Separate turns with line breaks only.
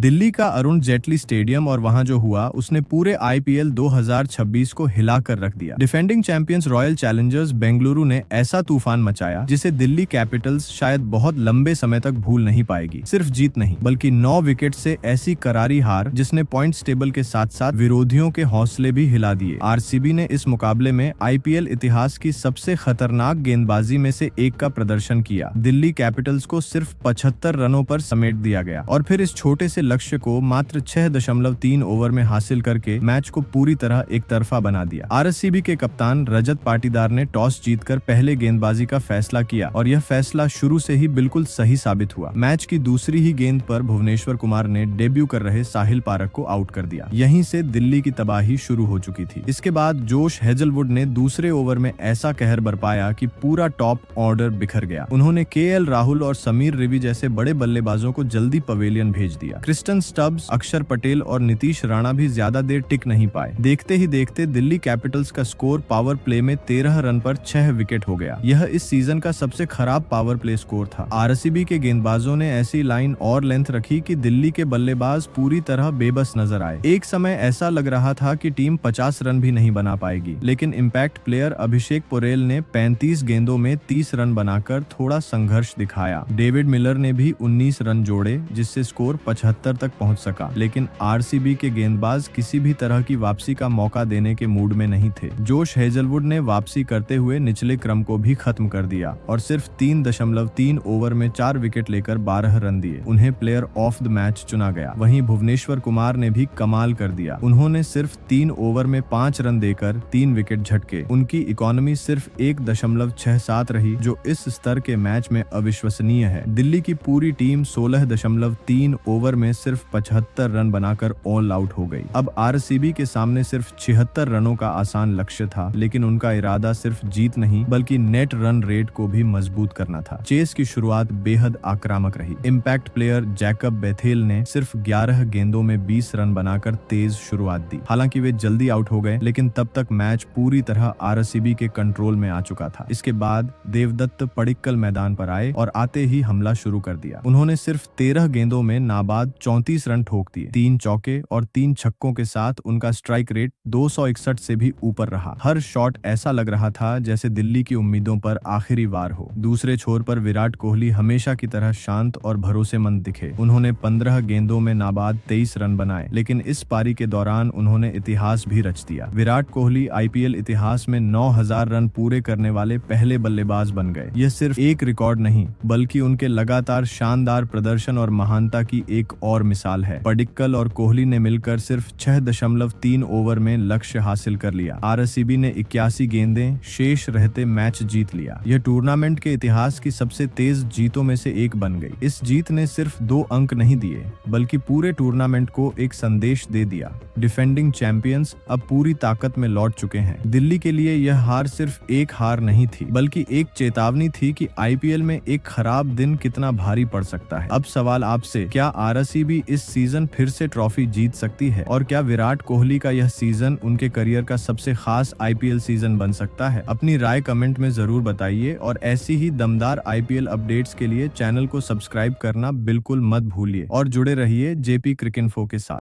दिल्ली का अरुण जेटली स्टेडियम और वहां जो हुआ उसने पूरे आईपीएल 2026 को हिला कर रख दिया। Defending champions royal Challengers Bengaluru ने ऐसा तूफान मचाया जिसे दिल्ली कैपिटल्स शायद बहुत लंबे समय तक भूल नहीं पाएगी। सिर्फ जीत नहीं बल्कि 9 विकेट से ऐसी करारी हार जिसने पॉइंट्स टेबल के साथ साथ विरोधियों के हौसले भी हिला दिए। आरसीबी ने इस मुकाबले में आईपीएल इतिहास की सबसे खतरनाक गेंदबाजी में से एक का प्रदर्शन किया। दिल्ली कैपिटल्स को सिर्फ 75 रनों पर समेट दिया गया और फिर इस छोटे से लक्ष्य को मात्र 6.3 ओवर में हासिल करके मैच को पूरी तरह एक तरफा बना दिया। आरसीबी के कप्तान रजत पाटीदार ने टॉस जीतकर पहले गेंदबाजी का फैसला किया और यह फैसला शुरू से ही बिल्कुल सही साबित हुआ। मैच की दूसरी ही गेंद पर भुवनेश्वर कुमार ने डेब्यू कर रहे साहिल पारक को आउट कर दिया। यहीं से दिल्ली की तबाही शुरू हो चुकी थी। इसके बाद जोश हेजलवुड ने दूसरे ओवर में ऐसा कहर बरपाया कि पूरा टॉप ऑर्डर बिखर गया। उन्होंने केएल राहुल और समीर रिवी जैसे बड़े बल्लेबाजों को जल्दी पवेलियन भेज दिया। क्रिस्टन स्टब्स, अक्षर पटेल और नीतीश राणा भी ज्यादा देर टिक नहीं पाए। देखते ही देखते दिल्ली कैपिटल्स का स्कोर पावर प्ले में 13 रन पर 6 विकेट हो गया। यह इस सीजन का सबसे खराब पावर प्ले स्कोर था। आरसीबी के गेंदबाजों ने ऐसी लाइन और लेंथ रखी कि दिल्ली के बल्लेबाज पूरी तरह बेबस नजर आए। एक समय ऐसा लग रहा था कि टीम 50 रन भी नहीं बना पाएगी, लेकिन इम्पैक्ट प्लेयर अभिषेक पोरेल ने 35 गेंदों में 30 रन बनाकर थोड़ा संघर्ष दिखाया। डेविड मिलर ने भी 19 रन जोड़े जिससे स्कोर 75 तक पहुंच सका, लेकिन आरसीबी के गेंदबाज किसी भी तरह की वापसी का मौका देने के मूड में नहीं थे। जोश हेजलवुड ने वापसी करते हुए निचले क्रम को भी खत्म कर दिया और सिर्फ 3.3 ओवर में 4 विकेट लेकर 12 रन दिए। उन्हें प्लेयर ऑफ द मैच चुना गया। वहीं भुवनेश्वर कुमार ने भी कमाल कर दिया। उन्होंने सिर्फ 3 ओवर में 5 रन देकर 3 विकेट झटके। उनकी इकोनॉमी सिर्फ 1.67 रही, जो इस स्तर के मैच में अविश्वसनीय है। दिल्ली की पूरी टीम 16.3 ओवर में सिर्फ 75 रन बनाकर ऑल आउट हो गई। अब आरसीबी के सामने सिर्फ 76 रनों का आसान लक्ष्य था, लेकिन उनका इरादा सिर्फ जीत नहीं बल्कि नेट रन रेट को भी मजबूत करना था। चेस की शुरुआत बेहद आक्रामक रही। इम्पैक्ट प्लेयर जैकब बेथेल ने सिर्फ 11 गेंदों में 20 रन बनाकर तेज शुरुआत दी। हालांकि वे जल्दी आउट हो गए, लेकिन तब तक मैच पूरी तरह आरसीबी के कंट्रोल में आ चुका था। इसके बाद देवदत्त पडिक्कल मैदान पर आए और आते ही हमला शुरू कर दिया। उन्होंने सिर्फ 13 गेंदों में नाबाद 34 रन ठोक दिए। 3 चौके और 3 छक्कों के साथ उनका स्ट्राइक रेट 261 से भी ऊपर रहा। हर शॉट ऐसा लग रहा था जैसे दिल्ली की उम्मीदों पर आखिरी वार हो। दूसरे छोर पर विराट कोहली हमेशा की तरह शांत और भरोसेमंद दिखे। उन्होंने 15 गेंदों में नाबाद 23 रन बनाए, लेकिन इस पारी के दौरान उन्होंने इतिहास भी रच दिया। विराट कोहली आईपीएल इतिहास में 9000 रन पूरे करने वाले पहले बल्लेबाज बन गए। यह सिर्फ एक रिकॉर्ड नहीं बल्कि उनके लगातार शानदार प्रदर्शन और महानता की एक और मिसाल है। पडिक्कल और कोहली ने मिलकर सिर्फ 6.3 ओवर में लक्ष्य हासिल कर लिया। आरसीबी ने 81 गेंदें शेष रहते मैच जीत लिया। यह टूर्नामेंट के इतिहास की सबसे तेज जीतों में से एक बन गई। इस जीत ने सिर्फ 2 अंक नहीं दिए बल्कि पूरे टूर्नामेंट को एक संदेश दे दिया। डिफेंडिंग चैंपियंस अब पूरी ताकत में लौट चुके हैं। दिल्ली के लिए यह हार सिर्फ एक हार नहीं थी बल्कि एक चेतावनी थी कि आईपीएल में एक खराब दिन कितना भारी पड़ सकता है। अब सवाल आपसे, क्या आरसीबी इस सीजन फिर से ट्रॉफी जीत सकती है और क्या विराट कोहली का यह सीजन उनके करियर का सबसे खास आईपीएल सीजन बन सकता है? अपनी राय कमेंट में जरूर बताइए और ऐसी ही दमदार आईपीएल अपडेट्स के लिए चैनल को सब्सक्राइब करना बिल्कुल मत भूलिए और जुड़े रहिए जेपी क्रिकेइन्फो के साथ।